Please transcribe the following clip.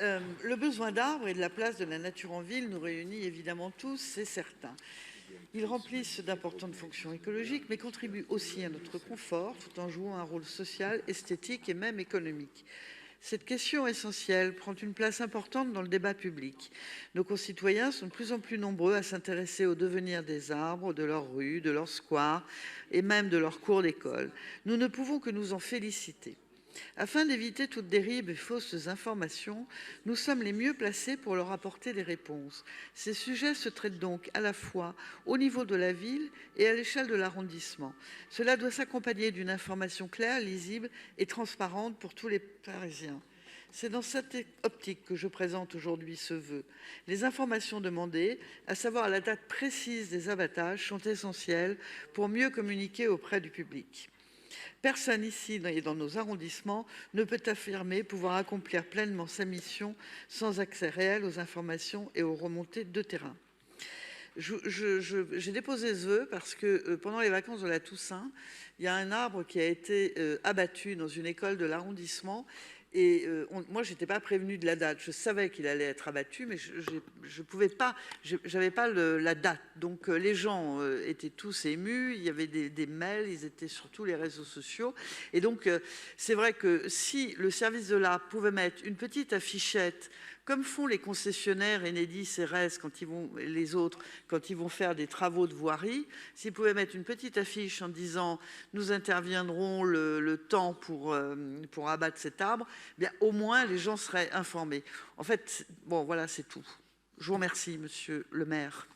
Le besoin d'arbres et de la place de la nature en ville nous réunit évidemment tous, c'est certain. Ils remplissent d'importantes fonctions écologiques, mais contribuent aussi à notre confort, tout en jouant un rôle social, esthétique et même économique. Cette question essentielle prend une place importante dans le débat public. Nos concitoyens sont de plus en plus nombreux à s'intéresser au devenir des arbres, de leurs rues, de leurs squares et même de leurs cours d'école. Nous ne pouvons que nous en féliciter. Afin d'éviter toute dérive et fausses informations, nous sommes les mieux placés pour leur apporter des réponses. Ces sujets se traitent donc à la fois au niveau de la ville et à l'échelle de l'arrondissement. Cela doit s'accompagner d'une information claire, lisible et transparente pour tous les Parisiens. C'est dans cette optique que je présente aujourd'hui ce vœu. Les informations demandées, à savoir la date précise des abattages, sont essentielles pour mieux communiquer auprès du public. Personne ici et dans nos arrondissements ne peut affirmer pouvoir accomplir pleinement sa mission sans accès réel aux informations et aux remontées de terrain. J'ai déposé ce vœu parce que pendant les vacances de la Toussaint, il y a un arbre qui a été abattu dans une école de l'arrondissement. Et moi, je n'étais pas prévenue de la date. Je savais qu'il allait être abattu, mais je pouvais pas, j'avais pas la date. Donc les gens étaient tous émus. Il y avait des mails, ils étaient sur tous les réseaux sociaux. Et donc c'est vrai que si le service de l'art pouvait mettre une petite affichette, comme font les concessionnaires Enedis, Ceres, les autres, quand ils vont faire des travaux de voirie, s'ils pouvaient mettre une petite affiche en disant « Nous interviendrons le temps pour abattre cet arbre », bien au moins les gens seraient informés. En fait, bon voilà, c'est tout. Je vous remercie, monsieur le maire.